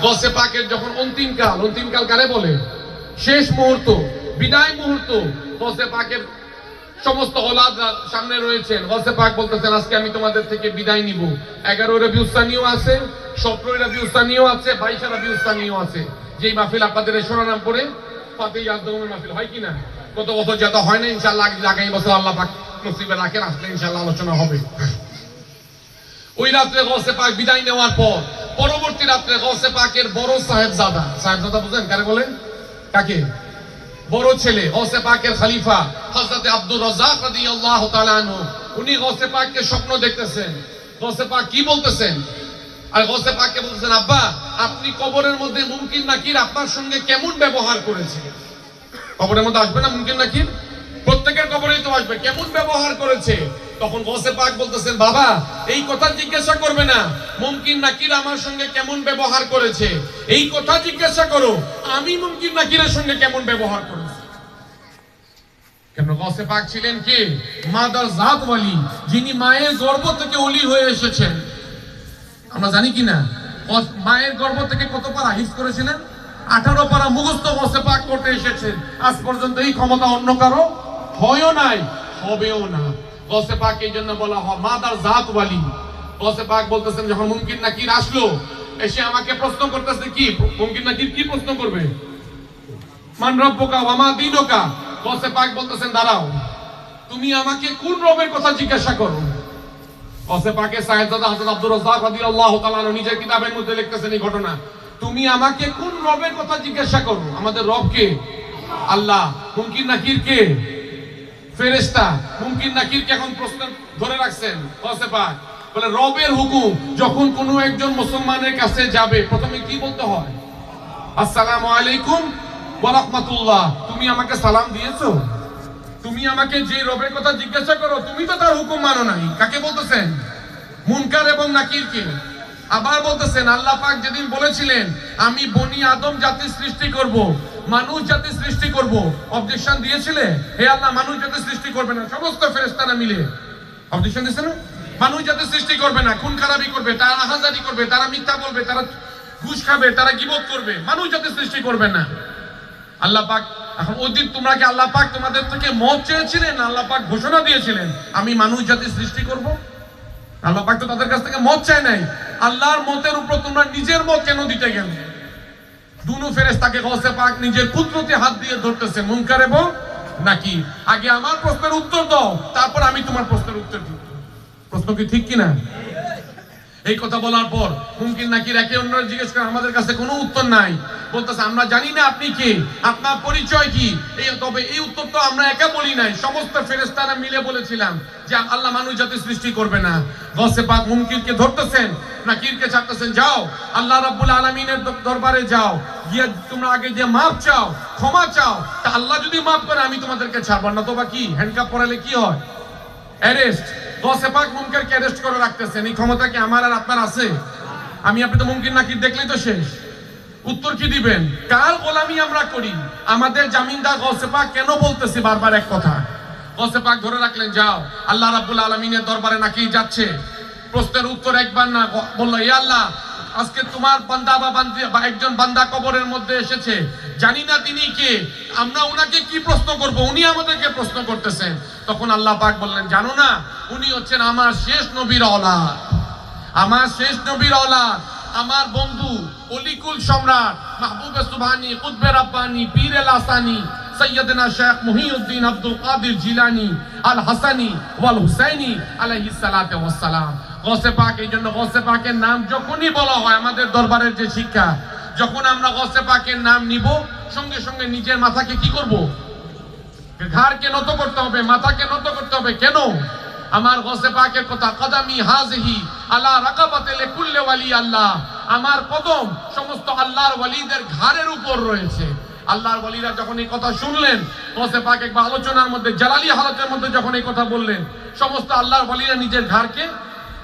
গসে পাকের যখন অন্তিম কাল কারে বলে? শেষ মুহূর্ত, বিদায় মুহূর্ত। গসে পাকের সমস্ত ওলাদরা সামনে রয়েছেন। গসে পাক বলতেছেন, আজকে আমি তোমাদের থেকে বিদায় নিব। 11 রবিউল সানিও আছে, 17 রবিউল সানিও আছে, 22 রবিউল সানিও আছে। যেই মাহফিল আপনাদের শোনানাম পড়ে ফাতেহী আজদমের মাহফিল হয় কিনা? কত বছর যেটা হয় না, ইনশাআল্লাহ আগামী বছর আল্লাহ পাক নসিবে রাখেন, আসলে ইনশাআল্লাহ আলোচনা হবে। ওই রাত্রে গসে পাক বিদায় নেওয়ার পর পরবর্তী রাত্রে গসে পাকের বড় সাহেবজাদা বুঝেন কারে বলেন? কাকে? বড় ছেলে গসে পাকের খলিফা হযরত আব্দুর রাজ্জাক রাদিয়াল্লাহু তাআলা আনহু, উনি গসে পাককে স্বপ্ন দেখতেছেন। গসে পাক কি বলতেছেন? আর গসে পাককে বলতেছেন, আব্বা আপনি কবরের মধ্যে মুমকিন নাকির আপনার সঙ্গে কেমন ব্যবহার করেছে? কবরের মধ্যে আসবে না মুমকিন নাকির? প্রত্যেকের কবরেই তো আসবে, কেমন ব্যবহার করেছে? তখন গসে পাক বলতেছেন, বাবা এই কথা জিজ্ঞাসা করবে না মুমকিন নাকির আমার সঙ্গে কেমন ব্যবহার করেছে, এই কথা জিজ্ঞাসা করো আমি মুমকিন নাকিরের সঙ্গে কেমন ব্যবহার করেছি। কেন? গসে পাক ছিলেন কি? মাদার জাত ওয়ালি, যিনি মায়ের গর্ভ থেকে ওলি হয়ে এসেছেন। আমরা জানি কিনা মায়ের গর্ভ থেকে কত পারা হিফজ করেছিলেন? 18 পারা মুখস্থ গসে পাক করতে এসেছেন। আজ পর্যন্ত এই ক্ষমতা অন্য কারো হয়ও নাই, হবেও না। গসে পাক এই জন্য বলা হয় মাদার জাত ওয়ালি। গসে পাক বলতেছেন, যখন মুমকিন নাকির আসলো, এসে আমাকে প্রশ্ন করতেছে, কি মুমকিন নাকির কি প্রশ্ন করবে? মান রব্বুকা ওয়া মা দীনুকা। গসে পাক বলতেছেন, দাঁড়াও, তুমি আমাকে কোন রবের কথা জিজ্ঞাসা করো? গসে পাকের সাহেবজাদা হযরত আব্দুর রাজ্জাক রাদিয়াল্লাহু তাআলা আনহু নিজের কিতাবের মধ্যে লিখতেছেন এই ঘটনা। তুমি আমাকে কোন রবের কথা জিজ্ঞাসা করো? আমাদের রব কে? আল্লাহ। মুমকিন নাকির কে? ফেরেশতা। মুমকিন নাকিরকে এখন প্রশ্ন ধরে রাখছেন গসে পাক, বলে রবের হুকুম যখন কোনো একজন মুসলমানের কাছে যাবে প্রথমে কি বলতে হয়? আসসালামু আলাইকুম ওয়া রাহমাতুল্লাহ। তুমি আমাকে সালাম দিয়েছো? তুমি আমাকে যে রবের কথা জিজ্ঞাসা করো তুমি তো তার হুকুম মানো নাই। কাকে বলতেছেন? মুনকার এবং নাকিরকে। আবার বলতেছেন, আল্লাহ পাক যেদিন বলেছিলেন আমি বনি আদম জাতি সৃষ্টি করব, মানুষ জাতি সৃষ্টি করব, অবজেকশন দিয়েছিলে? হে আল্লাহ মানুষ জাতি সৃষ্টি করবে না। সমস্ত ফেরেশতারা মিলে অবজেকশন দিয়েছে না? মানুষ জাতি সৃষ্টি করবে না, খুন খারাপি করবে, তারা আহাজারি করবে, তারা মিথ্যা বলবে, তারা ঘুষ খাবে, তারা গীবত করবে, মানুষ জাতি সৃষ্টি করবে না। আল্লাহ পাক এখন ওদিন তোমরা কি আল্লাহ পাক তোমাদের থেকে মত চেয়েছিলেন? আল্লাহ পাক ঘোষণা দিয়েছিলেন আমি মানুষ জাতি সৃষ্টি করব। আল্লাহ পাক তো তাদের কাছ থেকে মত চায় নাই। আল্লাহর মতের উপর তোমরা নিজের মত কেন দিতে গেলে? দুনো ফেরেশতাকে গসে পাক নিজের কুদরতে হাত দিয়ে ধরতেছে, মুনকার এবং নাকির। আগে আমার প্রশ্নের উত্তর দাও, তারপর আমি তোমার প্রশ্নের উত্তর দিব। প্রশ্ন কি ঠিক কিনা? এই কথা বলার পর মুমকিন নাকির একে অন্যের জিজ্ঞেস করে, আমাদের কাছে কোনো উত্তর নাই। বলতেছে, আমরা জানি না আপনি কে, আপনার পরিচয় কি। তবে এই উত্তর তো আমরা একা বলি নাই, সমস্ত ফেরেশতারা মিলে বলেছিলাম যে আল্লাহ মানুষ জাতি সৃষ্টি করবে না। গসে পাক মুমকিনকে ধরতেছেন, নাকিরকে ছাড়তেছেন, যাও আল্লাহ রাব্বুল আলামিনের দরবারে যাও, গিয়ে তোমরা আগে যে মাপ চাও, ক্ষমা চাও, তা আল্লাহ যদি মাফ করে আমি তোমাদেরকে ছাড়ব না। তো বা কি হ্যান্ডকাপ পরালে কি হয়? অ্যারেস্ট। গসে পাক মুনকারকে অ্যারেস্ট করে রাখতেছেন। এই ক্ষমতা কি আমার আর আপনার আছে? আমি আপনি তো মুমকিন নাকির দেখলেই তো শেষ। উত্তর কি দিবেন? কার গোলামি আমরা করি? আমাদের জামিনদার গসে পাক কেন বলতেছি বারবার এক কথা? গসে পাক ধরে রাখলেন, যাও আল্লাহ রাব্বুল আলামিনের দরবারে নাকির যাচ্ছে। প্রশ্নের উত্তর একবার না, বললো, হে আল্লাহ আজকে তোমার বান্দা বা একজন বান্দা কবরের মধ্যে এসেছে, জানি না তিনি কে, আমরা উনাকে কি প্রশ্ন করব, উনি আমাদেরকে প্রশ্ন করতেছেন। তখন আল্লাহ পাক বললেন, জানো না উনি হচ্ছেন আমার শেষ নবীর औलाद, আমার শেষ নবীর औलाद, আমার বন্ধু অলিকুল সম্রাট মাহবুবে সুবহানি কুতবে রাব্বানি পীরে লাসানি সৈয়দনা শেখ মুহিউদ্দিন আব্দুল কাদের জিলানী আল হাসানি ওয়াল হুসাইনি আলাইহিস সালাতু ওয়াস সালাম। গসে পাক, এই জন্য গসে পাকের নাম যখনই বলা হয়, আমাদের দরবারের যে শিক্ষা, যখন আমরা গসে পাকের নাম নিব সঙ্গে সঙ্গে নিজের মাথাকে কি করব? ঘাড়কে নত করতে হবে, মাথাকে নত করতে হবে। কেন? আমার গসে পাকের কথা, কদমি হাযিহি আলা রাকাবাতি লিকুল্লি ওয়ালি আল্লাহ, আমার কদম সমস্ত আল্লাহর ওয়ালিদের ঘাড়ের উপর রয়েছে। আল্লাহর ওয়ালিরা যখন এই কথা শুনলেন, গসে পাক একবার আলোচনার মধ্যে জালালি হালতের মধ্যে যখন এই কথা বললেন, সমস্ত আল্লাহর ওয়ালিরা নিজের ঘাড়কে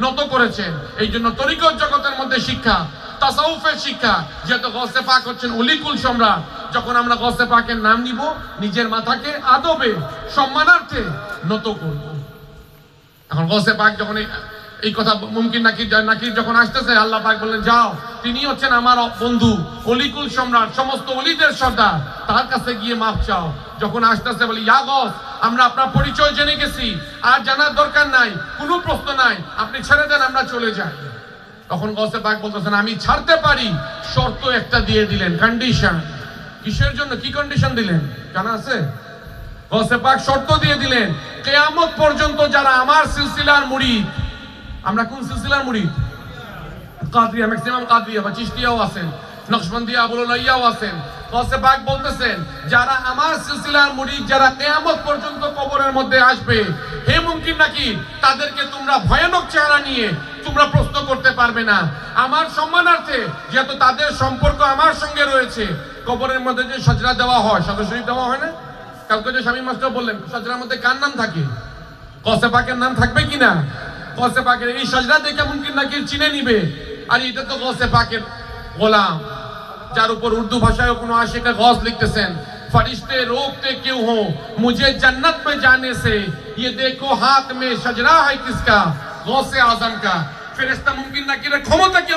নত করেছেন। এই জন্য তরিকত জগতের মধ্যে শিক্ষা, তাসাউফের শিক্ষা, যেহেতু গসে পাক হচ্ছেন অলিকুল সম্রাট, যখন আমরা গসে পাকের নাম নিব নিজের মাথাকে আদবে সম্মানার্থে নত করব। এখন গসে পাক যখন এই কথা মুমকিন নাকির যখন আসতেছে, আল্লাহ পাক বললেন, যাও তিনি হচ্ছেন আমার বন্ধু, অলিকুল সম্রাট, সমস্ত অলিদের সর্দার, তার কাছে গিয়ে মাপ চাও। যখন আসতেছে বলি, ইয়া গস, আমরা আপনার পরিচয় জেনে গেছি, আর জানার দরকার নাই, কোনো প্রশ্ন নাই, আপনি ছেড়ে দেন, আমরা চলে যাই। তখন গসে পাক বলতেছেন, আমি ছাড়তে পারি, শর্ত একটা দিয়ে দিলেন, কন্ডিশন। কিসের জন্য, কি কন্ডিশন দিলেন জানা আছে? গসে পাক শর্ত দিয়ে দিলেন, কিয়ামত পর্যন্ত যারা আমার সিলসিলার মুরিদ, আমরা কোন সিলসিলার মুরিদ? কাদরিয়া, ম্যাক্সিমাম কাদরিয়া বা চিশতিয়াও আছেন, নকশবন্দিয়া, আবুলাইয়াও আছেন। গসে পাক বলতেছেন, যারা আমার সিলসিলার মুরিদ, যারা কিয়ামত পর্যন্ত কবরের মধ্যে আসবে, হে মুমকিন নাকি তাদেরকে তোমরা ভয়ানক চেহারা নিয়ে তোমরা প্রশ্ন করতে পারবে না। আমার সম্মানার্থে, যেহেতু তাদের সম্পর্ক আমার সঙ্গে রয়েছে, কবরের মধ্যে যে সাজরা দেওয়া হয়, সাদা শরীফ দেওয়া হয় না? কালকে যে স্বামী মাস্টার বললেন, সাজরার মধ্যে কার নাম থাকে? গসে পাকের নাম থাকবে কিনা? গসে পাকের এই সাজরা দেখে মুমকিন নাকি চিনে নিবে, আর এটা তো গসে পাকের গোলাম, যার উপর উর্দু ভাষায় কোনো আশিকা গস লিখতেছেন, फरिश्ते रोकते क्यों हो मुझे जन्नत में जाने से, ये देखो हाथ में शजरा है किसका? गौसे आजम का। ফেরেশতা মুমকিন নাকিরের ক্ষমতা কি